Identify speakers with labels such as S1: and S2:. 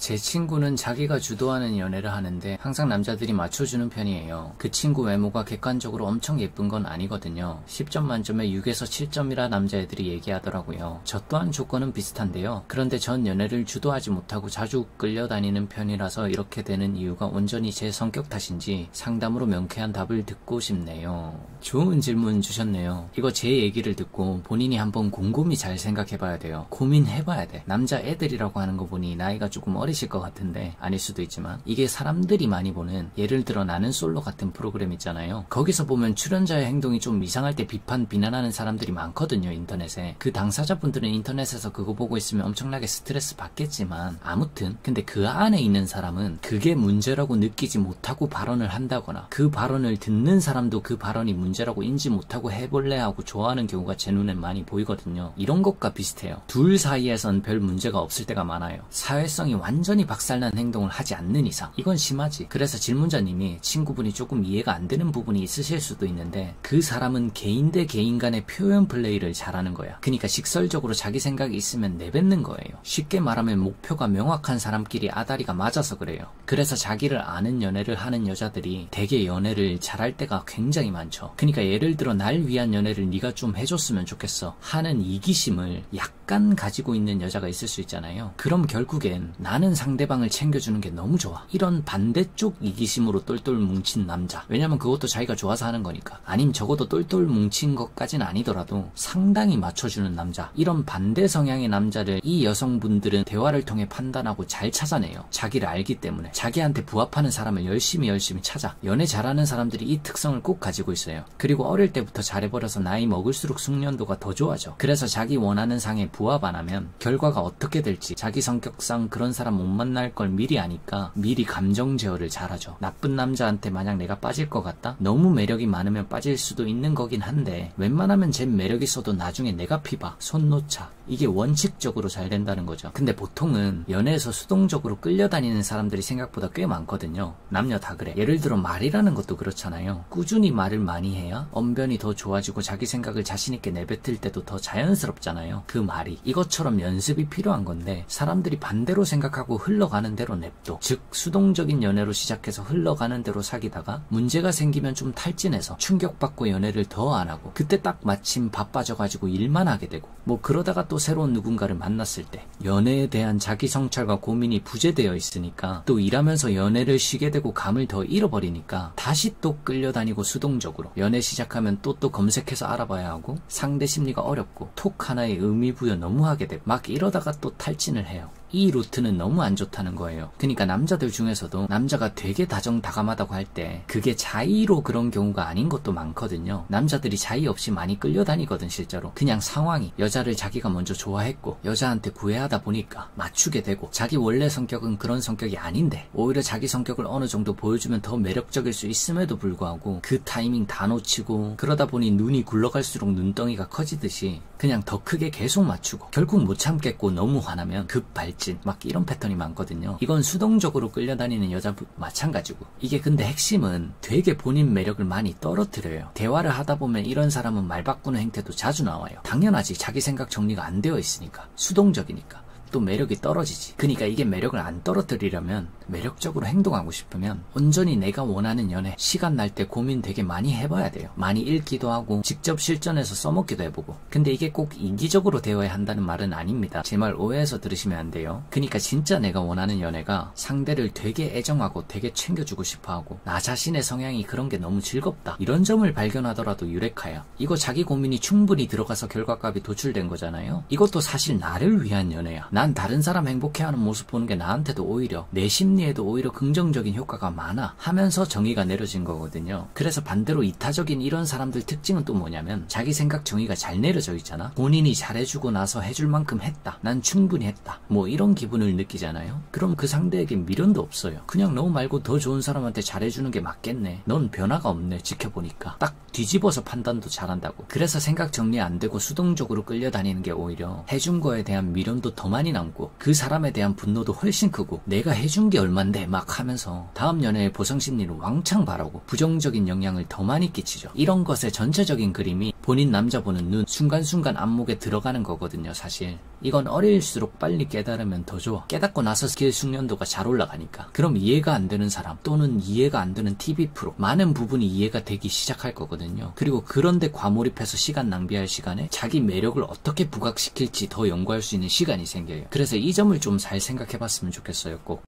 S1: 제 친구는 자기가 주도하는 연애를 하는데 항상 남자들이 맞춰주는 편이에요. 그 친구 외모가 객관적으로 엄청 예쁜 건 아니거든요. 10점 만점에 6에서 7점이라 남자애들이 얘기하더라고요. 저 또한 조건은 비슷한데요. 그런데 전 연애를 주도하지 못하고 자주 끌려다니는 편이라서 이렇게 되는 이유가 온전히 제 성격 탓인지 상담으로 명쾌한 답을 듣고 싶네요. 좋은 질문 주셨네요. 이거 제 얘기를 듣고 본인이 한번 곰곰이 잘 생각해봐야 돼요. 고민해봐야 돼. 남자애들이라고 하는 거 보니 나이가 조금 어리실 것 같은데 아닐 수도 있지만 이게 사람들이 많이 보는 예를 들어 나는 솔로 같은 프로그램 있잖아요. 거기서 보면 출연자의 행동이 좀 이상할 때 비난하는 사람들이 많거든요. 인터넷에. 그 당사자분들은 인터넷에서 그거 보고 있으면 엄청나게 스트레스 받겠지만 아무튼 근데 그 안에 있는 사람은 그게 문제라고 느끼지 못하고 발언을 한다거나 그 발언을 듣는 사람도 그 발언이 문제라고 인지 못하고 해볼래 하고 좋아하는 경우가 제 눈엔 많이 보이거든요. 이런 것과 비슷해요. 둘 사이에선 별 문제가 없을 때가 많아요. 사회성이 완전히 박살난 행동을 하지 않는 이상 이건 심하지. 그래서 질문자님이 친구분이 조금 이해가 안 되는 부분이 있으실 수도 있는데 그 사람은 개인 대 개인 간의 표현 플레이를 잘하는 거야. 그러니까 직설적으로 자기 생각이 있으면 내뱉는 거예요. 쉽게 말하면 목표가 명확한 사람끼리 아다리가 맞아서 그래요. 그래서 자기를 아는 연애를 하는 여자들이 되게 연애를 잘할 때가 굉장히 많죠. 그러니까 예를 들어 날 위한 연애를 네가 좀 해줬으면 좋겠어 하는 이기심을 약간 가지고 있는 여자가 있을 수 있잖아요. 그럼 결국엔 나는 상대방을 챙겨주는 게 너무 좋아. 이런 반대쪽 이기심으로 똘똘 뭉친 남자. 왜냐면 그것도 자기가 좋아서 하는 거니까. 아님 적어도 똘똘 뭉친 것까진 아니더라도 상당히 맞춰주는 남자. 이런 반대 성향의 남자를 이 여성분들은 대화를 통해 판단하고 잘 찾아내요. 자기를 알기 때문에. 자기한테 부합하는 사람을 열심히 찾아. 연애 잘하는 사람들이 이 특성을 꼭 가지고 있어요. 그리고 어릴 때부터 잘해버려서 나이 먹을수록 숙련도가 더 좋아져. 그래서 자기 원하는 상에 부합 안 하면 결과가 어떻게 될지 자기 성격상 그런 사람 못 만날 걸 미리 아니까 미리 감정 제어를 잘하죠. 나쁜 남자한테 만약 내가 빠질 것 같다? 너무 매력이 많으면 빠질 수도 있는 거긴 한데 웬만하면 쟨 매력 있어도 나중에 내가 피봐. 손 놓자. 이게 원칙적으로 잘 된다는 거죠. 근데 보통은 연애에서 수동적으로 끌려다니는 사람들이 생각보다 꽤 많거든요. 남녀 다 그래. 예를 들어 말이라는 것도 그렇잖아요. 꾸준히 말을 많이 해야 언변이 더 좋아지고 자기 생각을 자신있게 내뱉을 때도 더 자연스럽잖아요. 그 말이. 이것처럼 연습이 필요한 건데 사람들이 반대로 생각하고 흘러가는 대로 냅둬. 즉 수동적인 연애로 시작해서 흘러가는 대로 사귀다가 문제가 생기면 좀 탈진해서 충격받고 연애를 더 안 하고 그때 딱 마침 바빠져가지고 일만 하게 되고 뭐 그러다가 또 새로운 누군가를 만났을 때 연애에 대한 자기 성찰과 고민이 부재되어 있으니까 또 일하면서 연애를 쉬게 되고 감을 더 잃어버리니까 다시 또 끌려다니고 수동적으로 연애 시작하면 또 검색해서 알아봐야 하고 상대 심리가 어렵고 톡 하나에 의미 부여 너무 하게 되고 막 이러다가 또 탈진을 해요. 이 루트는 너무 안 좋다는 거예요. 그러니까 남자들 중에서도 남자가 되게 다정다감하다고 할 때 그게 자의로 그런 경우가 아닌 것도 많거든요. 남자들이 자의 없이 많이 끌려다니거든 실제로. 그냥 상황이 여자를 자기가 먼저 좋아했고 여자한테 구애하다 보니까 맞추게 되고 자기 원래 성격은 그런 성격이 아닌데 오히려 자기 성격을 어느 정도 보여주면 더 매력적일 수 있음에도 불구하고 그 타이밍 다 놓치고 그러다 보니 눈이 굴러갈수록 눈덩이가 커지듯이 그냥 더 크게 계속 맞추고 결국 못 참겠고 너무 화나면 급발진 막 이런 패턴이 많거든요. 이건 수동적으로 끌려다니는 여자 마찬가지고 이게 근데 핵심은 되게 본인 매력을 많이 떨어뜨려요. 대화를 하다 보면 이런 사람은 말 바꾸는 행태도 자주 나와요. 당연하지. 자기 생각 정리가 안 되어 있으니까. 수동적이니까. 또 매력이 떨어지지. 그러니까 이게 매력을 안 떨어뜨리려면 매력적으로 행동하고 싶으면 온전히 내가 원하는 연애 시간 날 때 고민 되게 많이 해봐야 돼요. 많이 읽기도 하고 직접 실전해서 써먹기도 해보고. 근데 이게 꼭 이기적으로 되어야 한다는 말은 아닙니다. 제 말 오해해서 들으시면 안 돼요. 그러니까 진짜 내가 원하는 연애가 상대를 되게 애정하고 되게 챙겨주고 싶어하고 나 자신의 성향이 그런 게 너무 즐겁다. 이런 점을 발견하더라도 유레카야. 이거 자기 고민이 충분히 들어가서 결과값이 도출된 거잖아요. 이것도 사실 나를 위한 연애야. 난 다른 사람 행복해하는 모습 보는 게 나한테도 오히려 내 심리에도 오히려 긍정적인 효과가 많아 하면서 정의가 내려진 거거든요. 그래서 반대로 이타적인 이런 사람들 특징은 또 뭐냐면 자기 생각 정의가 잘 내려져 있잖아. 본인이 잘해주고 나서 해줄 만큼 했다. 난 충분히 했다. 뭐 이런 기분을 느끼잖아요. 그럼 그 상대에게 미련도 없어요. 그냥 너 말고 더 좋은 사람한테 잘해주는 게 맞겠네. 넌 변화가 없네. 지켜보니까. 딱 뒤집어서 판단도 잘한다고. 그래서 생각 정리 안 되고 수동적으로 끌려다니는 게 오히려 해준 거에 대한 미련도 더 많이 남고 그 사람에 대한 분노도 훨씬 크고 내가 해준 게 얼만데 막 하면서 다음 연애의 보상 심리를 왕창 바라고 부정적인 영향을 더 많이 끼치죠. 이런 것의 전체적인 그림이 본인 남자 보는 눈, 순간순간 안목에 들어가는 거거든요, 사실. 이건 어릴수록 빨리 깨달으면 더 좋아. 깨닫고 나서 스킬 숙련도가 잘 올라가니까. 그럼 이해가 안 되는 사람 또는 이해가 안 되는 TV 프로 많은 부분이 이해가 되기 시작할 거거든요. 그리고 그런데 과몰입해서 시간 낭비할 시간에 자기 매력을 어떻게 부각시킬지 더 연구할 수 있는 시간이 생겨요. 그래서 이 점을 좀 잘 생각해 봤으면 좋겠어요, 꼭.